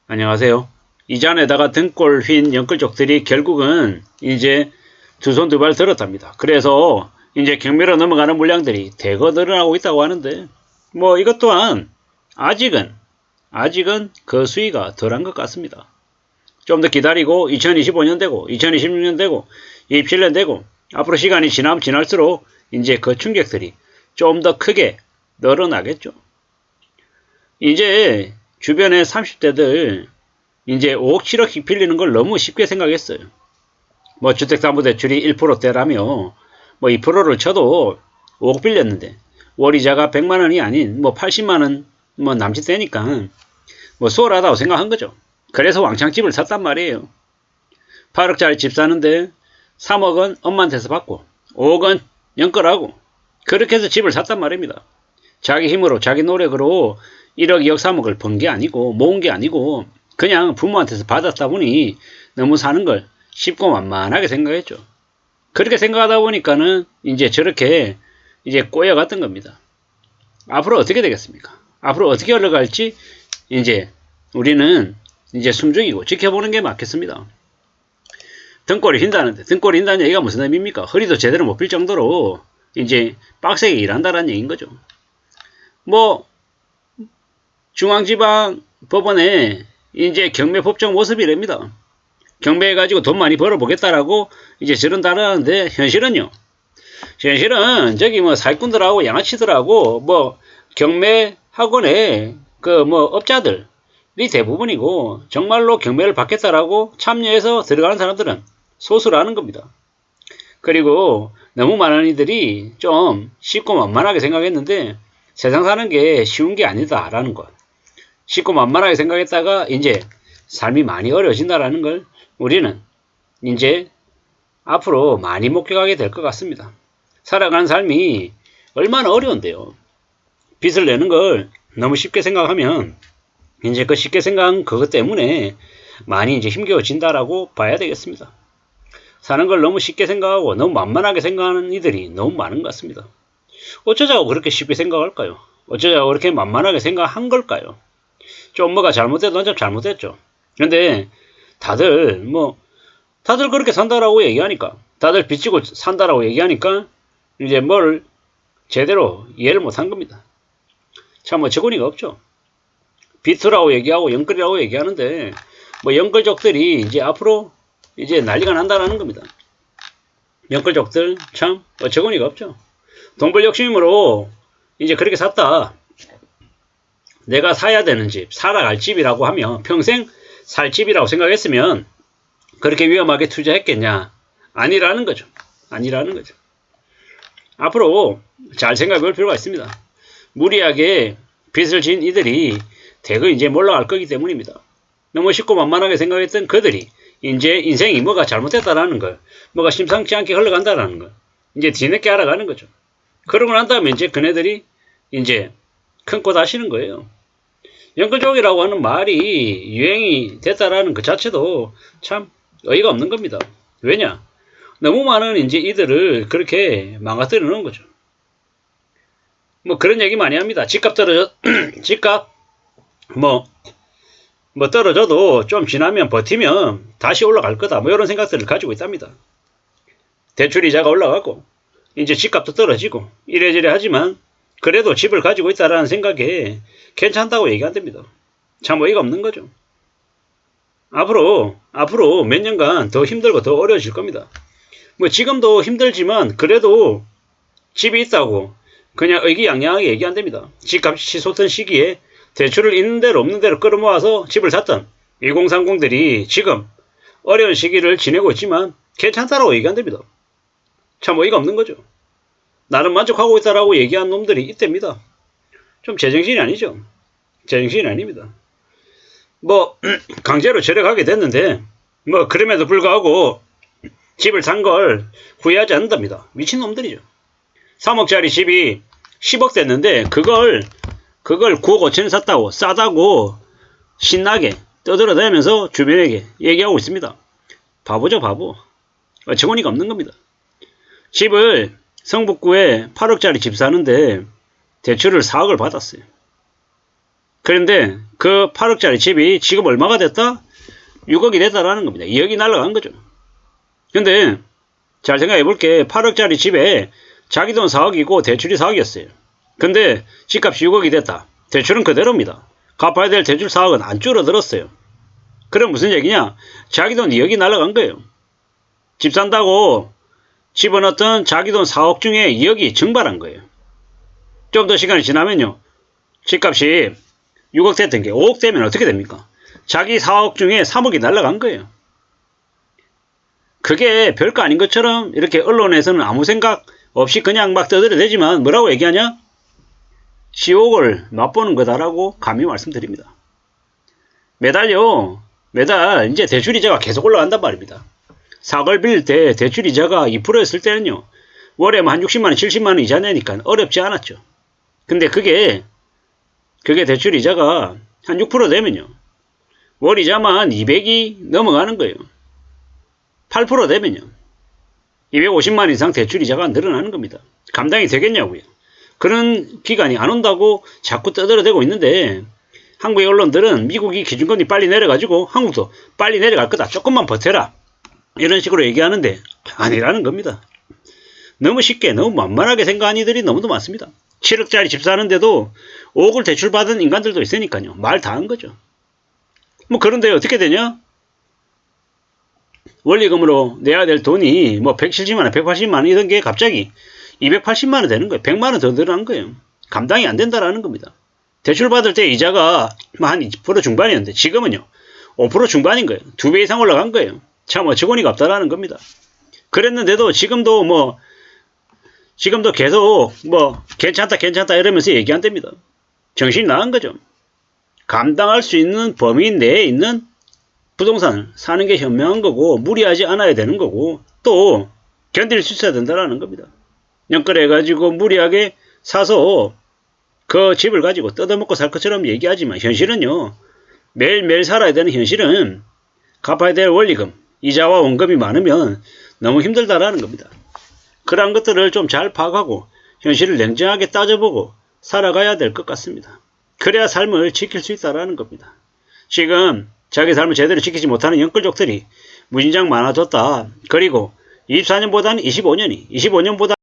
안녕하세요. 이잔에다가 등골 휜 영끌족들이 결국은 이제 두 손 두 발 들었답니다. 그래서 이제 경매로 넘어가는 물량들이 대거 늘어나고 있다고 하는데 뭐 이것 또한 아직은 그 수위가 덜한 것 같습니다. 좀 더 기다리고 2025년 되고 2026년 되고 27년 되고 앞으로 시간이 지나면 지날수록 이제 그 충격들이 좀 더 크게 늘어나겠죠. 이제 주변에 30대들 이제 5억 7억씩 빌리는 걸 너무 쉽게 생각했어요. 뭐 주택담보대출이 1%대라며 뭐 2%를 쳐도 5억 빌렸는데 월이자가 100만원이 아닌 뭐 80만원 뭐 남짓 되니까 뭐 수월하다고 생각한 거죠. 그래서 왕창 집을 샀단 말이에요. 8억짜리 집 사는데 3억은 엄마한테서 받고 5억은 연끌하고 그렇게 해서 집을 샀단 말입니다. 자기 힘으로 자기 노력으로 1억 2억 3억을 번 게 아니고 모은 게 아니고 그냥 부모한테서 받았다 보니 너무 사는 걸 쉽고 만만하게 생각했죠. 그렇게 생각하다 보니까는 이제 저렇게 이제 꼬여갔던 겁니다. 앞으로 어떻게 되겠습니까? 앞으로 어떻게 흘러갈지 이제 우리는 이제 숨죽이고 지켜보는 게 맞겠습니다. 등골이 휜다는데 등골이 휜다는 얘기가 무슨 의미입니까? 허리도 제대로 못 빌 정도로 이제 빡세게 일한다는 얘기인 거죠. 뭐 중앙지방법원에 이제 경매 법정 모습이랍니다. 경매해가지고 돈 많이 벌어보겠다라고 이제 저런다는데 현실은요. 현실은 저기 뭐 사기꾼들하고 양아치들하고 뭐 경매 학원에 그 뭐 업자들이 대부분이고 정말로 경매를 받겠다라고 참여해서 들어가는 사람들은 소수라는 겁니다. 그리고 너무 많은 이들이 좀 쉽고 만만하게 생각했는데 세상 사는 게 쉬운 게 아니다라는 것. 쉽고 만만하게 생각했다가 이제 삶이 많이 어려워진다라는 걸 우리는 이제 앞으로 많이 목격하게 될 것 같습니다. 살아가는 삶이 얼마나 어려운데요. 빚을 내는 걸 너무 쉽게 생각하면 이제 그 쉽게 생각한 그것 때문에 많이 이제 힘겨워진다라고 봐야 되겠습니다. 사는 걸 너무 쉽게 생각하고 너무 만만하게 생각하는 이들이 너무 많은 것 같습니다. 어쩌자고 그렇게 쉽게 생각할까요? 어쩌자고 그렇게 만만하게 생각한 걸까요? 좀 뭐가 잘못돼도 좀 잘못됐죠. 근데 다들 다들 그렇게 산다라고 얘기하니까 다들 빚지고 산다라고 얘기하니까 이제 뭘 제대로 이해를 못한 겁니다. 참 어처구니가 없죠. 비투라고 얘기하고 영끌이라고 얘기하는데 뭐 영끌족들이 이제 앞으로 이제 난리가 난다라는 겁니다. 영끌족들 참 어처구니가 없죠. 돈벌 욕심으로 이제 그렇게 샀다. 내가 사야 되는 집, 살아갈 집이라고 하면 평생 살 집이라고 생각했으면 그렇게 위험하게 투자했겠냐? 아니라는 거죠. 아니라는 거죠. 앞으로 잘 생각해 볼 필요가 있습니다. 무리하게 빚을 진 이들이 대거 이제 몰락할 거기 때문입니다. 너무 쉽고 만만하게 생각했던 그들이 이제 인생이 뭐가 잘못됐다라는 걸, 뭐가 심상치 않게 흘러간다라는 걸 이제 뒤늦게 알아가는 거죠. 그러고 난 다음에 이제 그네들이 이제 큰 꽃 하시는 거예요. 영끌족이라고 하는 말이 유행이 됐다라는 그 자체도 참 어이가 없는 겁니다. 왜냐? 너무 많은 이제 이들을 그렇게 망가뜨려 놓은 거죠. 뭐 그런 얘기 많이 합니다. 집값 떨어져, 집값 뭐 떨어져도 좀 지나면 버티면 다시 올라갈 거다. 뭐 이런 생각들을 가지고 있답니다. 대출 이자가 올라가고 이제 집값도 떨어지고 이래저래 하지만 그래도 집을 가지고 있다라는 생각에 괜찮다고 얘기한답니다. 참 어이가 없는 거죠. 앞으로 몇 년간 더 힘들고 더 어려워질 겁니다. 뭐 지금도 힘들지만 그래도 집이 있다고 그냥 의기양양하게 얘기한답니다. 집값이 치솟던 시기에 대출을 있는 대로 없는 대로 끌어모아서 집을 샀던 1030들이 지금 어려운 시기를 지내고 있지만 괜찮다라고 얘기한답니다. 참 어이가 없는 거죠. 나는 만족하고 있다라고 얘기한 놈들이 있답니다. 좀 제정신이 아니죠. 제정신이 아닙니다. 뭐 강제로 절약하게 됐는데 뭐 그럼에도 불구하고 집을 산 걸 후회하지 않는답니다. 미친놈들이죠. 3억짜리 집이 10억 됐는데 그걸 9억 5천에 샀다고 싸다고 신나게 떠들어대면서 주변에게 얘기하고 있습니다. 바보죠, 바보. 어처구니가 없는 겁니다. 집을 성북구에 8억짜리 집 사는데 대출을 4억을 받았어요. 그런데 그 8억짜리 집이 지금 얼마가 됐다? 6억이 됐다라는 겁니다. 2억이 날라간 거죠. 근데 잘 생각해 볼게. 8억짜리 집에 자기 돈 4억이고 대출이 4억이었어요. 근데 집값이 6억이 됐다. 대출은 그대로입니다. 갚아야 될 대출 4억은 안 줄어들었어요. 그럼 무슨 얘기냐? 자기 돈 2억이 날라간 거예요. 집 산다고 집어넣었던 자기 돈 4억 중에 2억이 증발한 거예요. 좀 더 시간이 지나면요. 집값이 6억 됐던 게 5억 되면 어떻게 됩니까? 자기 4억 중에 3억이 날라간 거예요. 그게 별거 아닌 것처럼 이렇게 언론에서는 아무 생각 없이 그냥 막 떠들어대지만 뭐라고 얘기하냐? 시옥을 맛보는 거다라고 감히 말씀드립니다. 매달 이제 대출이자가 계속 올라간단 말입니다. 4억을 빌릴 때 대출이자가 2%였을 때는요. 월에 한 60만원, 70만원 이자 내니까 어렵지 않았죠. 근데 그게 대출이자가 한 6% 되면요. 월 이자만 200이 넘어가는 거예요. 8% 되면요. 250만 이상 대출이자가 늘어나는 겁니다. 감당이 되겠냐고요. 그런 기간이 안 온다고 자꾸 떠들어대고 있는데 한국의 언론들은 미국이 기준금리 빨리 내려가지고 한국도 빨리 내려갈 거다. 조금만 버텨라. 이런 식으로 얘기하는데 아니라는 겁니다. 너무 쉽게 너무 만만하게 생각하는 이들이 너무도 많습니다. 7억짜리 집 사는데도 5억을 대출받은 인간들도 있으니까요. 말 다 한 거죠. 뭐 그런데 어떻게 되냐? 원리금으로 내야 될 돈이 뭐 170만원, 180만원 이런 게 갑자기 280만원 되는 거예요. 100만원 더 늘어난 거예요. 감당이 안 된다라는 겁니다. 대출 받을 때 이자가 한 2% 중반이었는데 지금은요 5% 중반인 거예요. 2배 이상 올라간 거예요. 참 어처구니가 없다라는 겁니다. 그랬는데도 지금도 계속 괜찮다 이러면서 얘기 안 됩니다. 정신이 나간 거죠. 감당할 수 있는 범위 내에 있는 부동산을 사는 게 현명한 거고 무리하지 않아야 되는 거고 또 견딜 수 있어야 된다는 겁니다. 연끌해가지고 무리하게 사서 그 집을 가지고 뜯어먹고 살 것처럼 얘기하지만 현실은요. 매일매일 살아야 되는 현실은 갚아야 될 원리금, 이자와 원금이 많으면 너무 힘들다라는 겁니다. 그러한 것들을 좀 잘 파악하고 현실을 냉정하게 따져보고 살아가야 될 것 같습니다. 그래야 삶을 지킬 수 있다는 겁니다. 지금 자기 삶을 제대로 지키지 못하는 영끌족들이 무진장 많아졌다. 그리고 24년보다는 25년보다